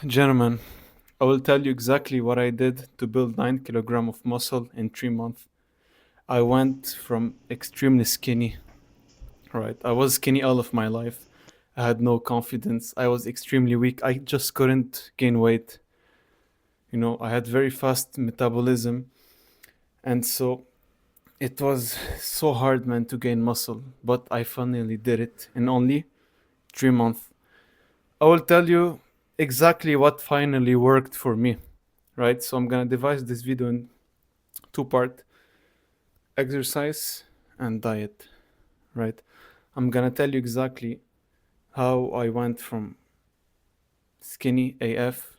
Gentlemen, I will tell you exactly what I did to build 9 kilogram of muscle in 3 months. I went from extremely skinny, right? I was skinny all of my life. I had no confidence. I was extremely weak. I just couldn't gain weight. I had very fast metabolism. And so it was so hard, man, to gain muscle. But I finally did it in only 3 months. I will tell you exactly what finally worked for me, right? So I'm gonna divide this video in two part: exercise and diet, right? I'm gonna tell you exactly how I went from skinny AF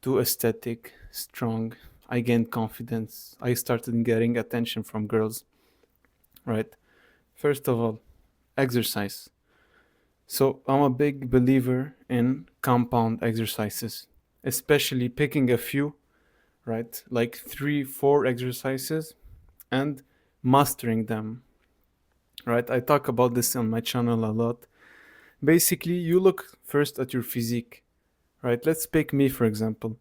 to aesthetic, strong. I gained confidence. I started getting attention from girls, right? First of all, exercise. So I'm a big believer in compound exercises, especially picking a few, right? Like 3, 4 exercises and mastering them, right? I talk about this on my channel a lot. Basically, you look first at your physique, right? Let's pick me, for example.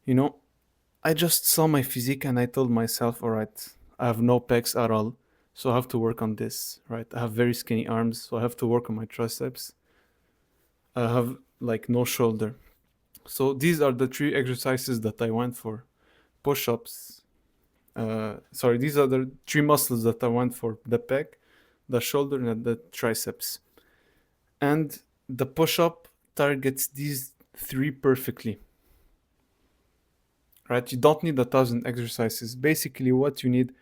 You know, I just saw my physique and I told myself, all right, I have no pecs at all, so I have to work on this, right? I have very skinny arms, so I have to work on my triceps. I have like no shoulder. So these are the 3 exercises that I went for: push ups. Sorry, these are the 3 muscles that I went for: the pec, the shoulder, and the triceps. And the push up targets these 3 perfectly, right? You don't need 1,000 exercises. Basically, what you need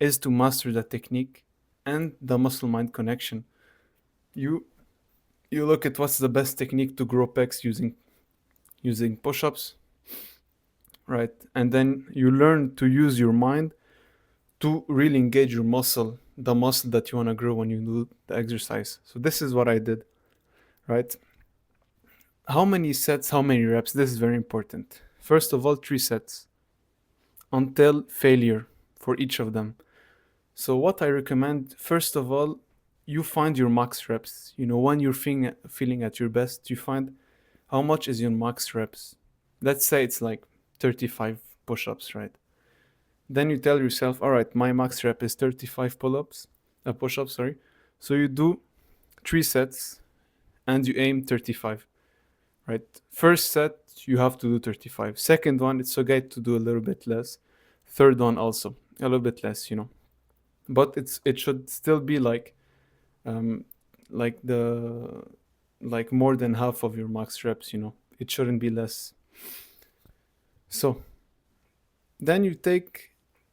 is to master the technique and the muscle mind connection. You you look at what's the best technique to grow pecs using push-ups, right? And then you learn to use your mind to really engage your muscle, the muscle that you want to grow when you do the exercise. So this is what I did, right? How many sets, how many reps? This is very important. First of all, 3 sets until failure for each of them. So what I recommend, first of all, you find your max reps. When you're feeling at your best, you find how much is your max reps. Let's say it's like 35 push-ups, right? Then you tell yourself, all right, my max rep is 35 push-ups, sorry. So you do 3 sets and you aim 35, right? First set, you have to do 35. Second one, it's okay to do a little bit less. Third one also, a little bit less. But it should still be um like the like more than half of your max reps. It shouldn't be less. So then you take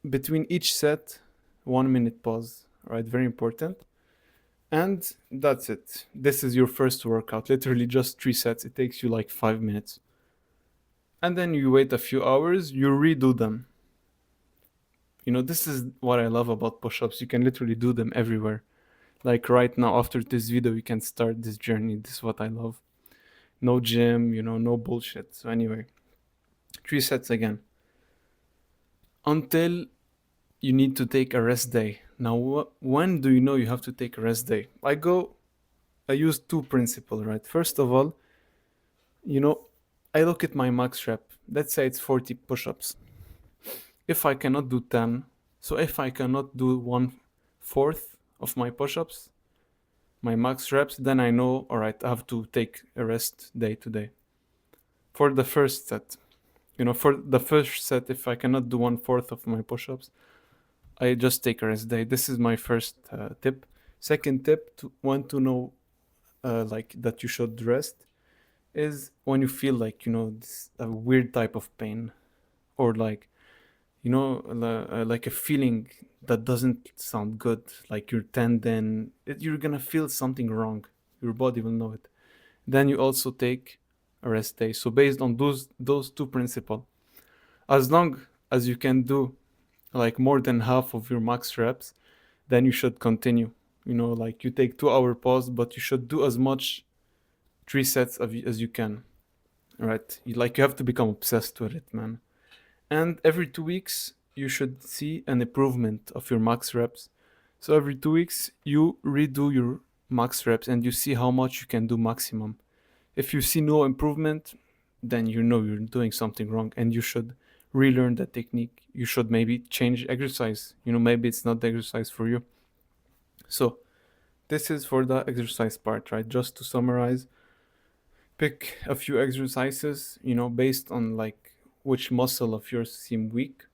between each set 1 minute pause, right? Very important. And that's it. This is your first workout. Literally just 3 sets. It takes you like 5 minutes. And then you wait a few hours, you redo them. This is what I love about push-ups. You can literally do them everywhere. Like right now, after this video, you can start this journey. This is what I love. No gym, no bullshit. So anyway, 3 sets again. Until you need to take a rest day. Now, when do you know you have to take a rest day? I use 2 principles, right? First of all, you know, I look at my max rep. Let's say it's 40 push-ups. If I cannot do 10, so if I cannot do 1/4 of my push-ups, my max reps, then I know, all right, I have to take a rest day today. For the first set, for the first set, if I cannot do 1/4 of my push-ups, I just take a rest day. This is my first tip. Second tip, when to know like that you should rest, is when you feel like this a weird type of pain, or like like a feeling that doesn't sound good, like your tendon. You're gonna feel something wrong. Your body will know it. Then you also take a rest day. So based on those 2 principles, as long as you can do like more than half of your max reps, then you should continue. Like you take 2 hour pause, but you should do as much 3 sets as you can. Right? You have to become obsessed with it, man. And every 2 weeks, you should see an improvement of your max reps. So every 2 weeks, you redo your max reps and you see how much you can do maximum. If you see no improvement, then you know you're doing something wrong and you should relearn that technique. You should maybe change exercise. Maybe it's not the exercise for you. So, this is for the exercise part, right? Just to summarize, pick a few exercises, based on like which muscle of yours seem weak.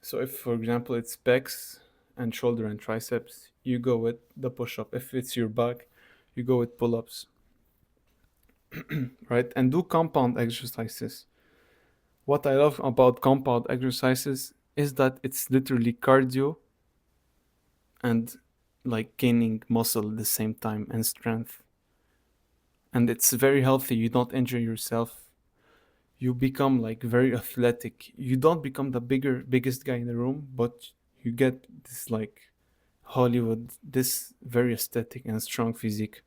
So, if for example it's pecs and shoulder and triceps, you go with the push up. If it's your back, you go with pull ups, right? And do compound exercises. What I love about compound exercises is that it's literally cardio and like gaining muscle at the same time and strength. And it's very healthy. You don't injure yourself. You become like very athletic. You don't become the biggest guy in the room, but you get this like Hollywood, this very aesthetic and strong physique.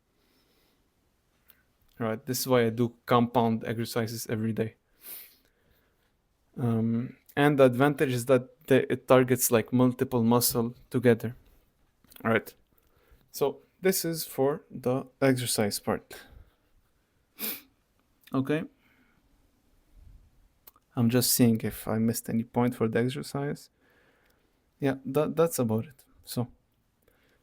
Right. This is why I do compound exercises every day. And the advantage is that it targets like multiple muscle together. All right. So this is for the exercise part. Okay. I'm just seeing if I missed any point for the exercise. Yeah, that's about it. So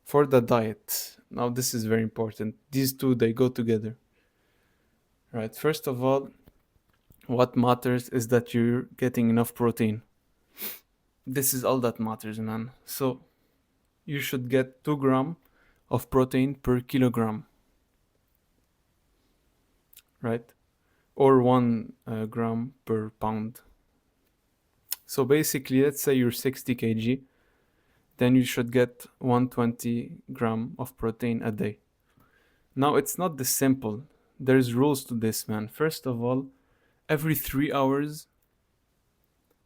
for the diet, now this is very important. These two they go together. Right. First of all, what matters is that you're getting enough protein. This is all that matters, man. So you should get 2 grams of protein per kilogram, right? Or 1 gram per pound. So basically, let's say you're 60 kg, then you should get 120 gram of protein a day. Now it's not this simple. There's rules to this, man. First of all, every 3 hours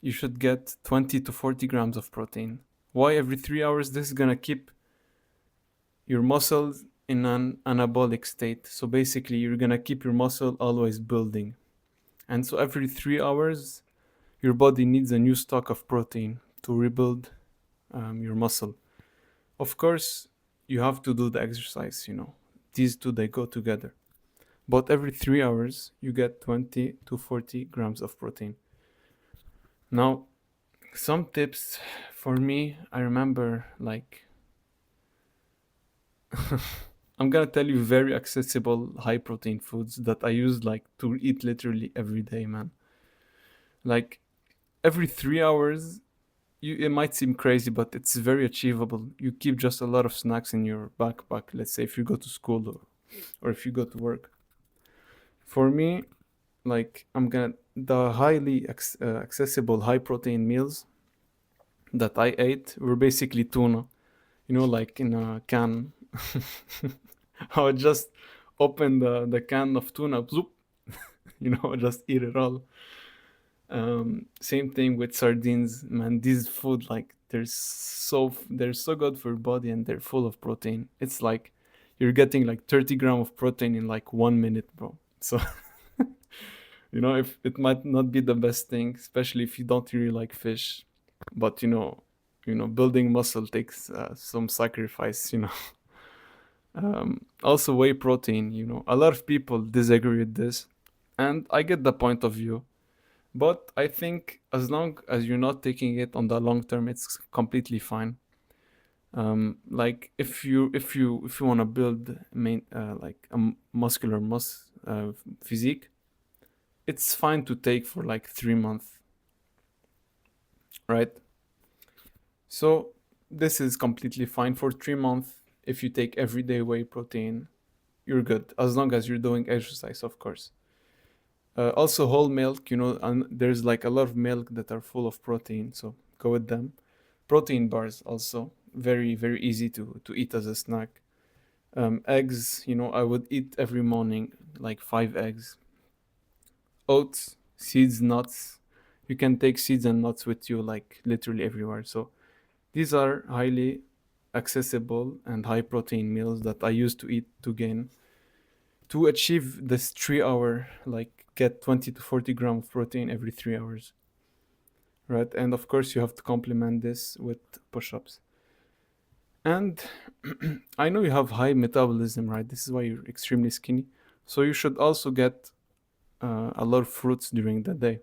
you should get 20 to 40 grams of protein. Why every 3 hours? This is gonna keep your muscles in an anabolic state. So basically, you're gonna keep your muscle always building. And so every 3 hours, your body needs a new stock of protein to rebuild your muscle. Of course, you have to do the exercise. These two, they go together. But every 3 hours, you get 20 to 40 grams of protein. Now, some tips for me, I remember like I'm gonna tell you very accessible high protein foods that I use like to eat literally every day, man. Like every 3 hours, it might seem crazy, but it's very achievable. You keep just a lot of snacks in your backpack. Let's say if you go to school or if you go to work. For me, like I'm gonna the highly accessible high protein meals that I ate were basically tuna. Like in a can. I would just open the can of tuna, bloop, just eat it all. Same thing with sardines, man. These food like they're so good for your body and they're full of protein. It's like you're getting like 30 grams of protein in like 1 minute, bro. So if it might not be the best thing, especially if you don't really like fish, but building muscle takes some sacrifice. Also, whey protein. A lot of people disagree with this, and I get the point of view. But I think as long as you're not taking it on the long term, it's completely fine. Like if you want to build like a muscular physique, it's fine to take for like 3 months, right? So this is completely fine for 3 months. If you take everyday whey protein, you're good as long as you're doing exercise, of course. Also, whole milk, and there's like a lot of milk that are full of protein, so go with them. Protein bars also very very easy to eat as a snack. Eggs, I would eat every morning like 5 eggs. Oats, seeds, nuts. You can take seeds and nuts with you like literally everywhere. So these are highly accessible and high protein meals that I used to eat to achieve this 3 hour, like get 20 to 40 grams of protein every 3 hours, right? And of course you have to complement this with push-ups. And I know you have high metabolism, right? This is why you're extremely skinny. So you should also get a lot of fruits during the day.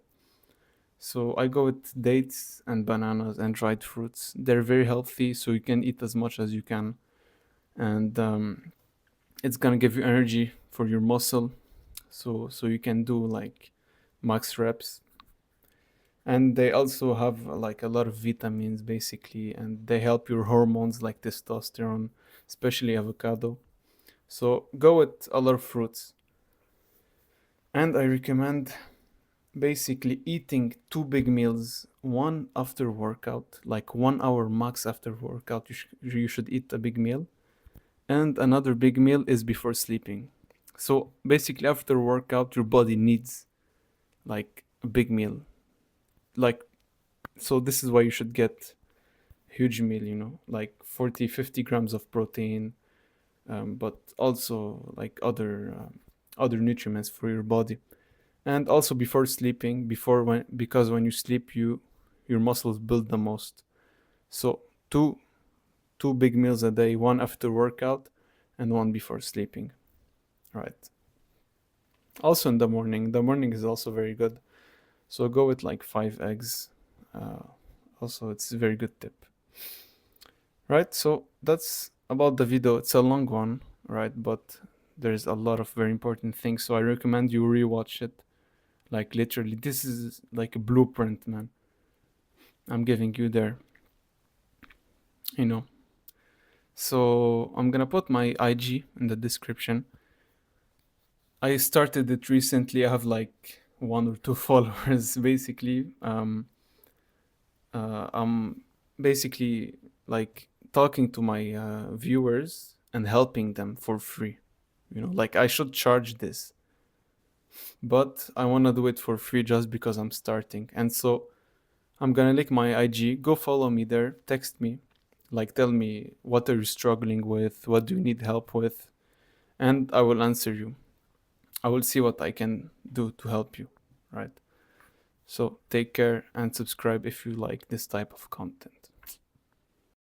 So I go with dates and bananas and dried fruits. They're very healthy, so you can eat as much as you can, and it's gonna give you energy for your muscle. So you can do like max reps. And they also have like a lot of vitamins basically, and they help your hormones like testosterone, especially avocado. So go with a lot of fruits. And I recommend basically eating two big meals, one after workout, like 1 hour max after workout. You should eat a big meal, and another big meal is before sleeping. So basically, after workout, your body needs like a big meal. Like, so this is why you should get huge meal, like 40, 50 grams of protein, but also like other nutrients for your body. And also before sleeping, before when because when you sleep, your muscles build the most. So two big meals a day, one after workout and one before sleeping. Right. Also in the morning. The morning is also very good. So go with like 5 eggs. Uh, Also, it's a very good tip. Right. So that's about the video. It's a long one, right? But there's a lot of very important things. So I recommend you rewatch it. Like literally, this is like a blueprint, man. I'm giving you there, you know. So I'm gonna put my IG in the description. I started it recently. I have like 1 or 2 followers, basically. I'm basically like talking to my viewers and helping them for free. Like I should charge this, but I wanna do it for free just because I'm starting. And so I'm gonna link my IG. Go follow me there. Text me, like tell me what are you struggling with, what do you need help with, and I will answer you. I will see what I can do to help you. Right. So take care and subscribe if you like this type of content.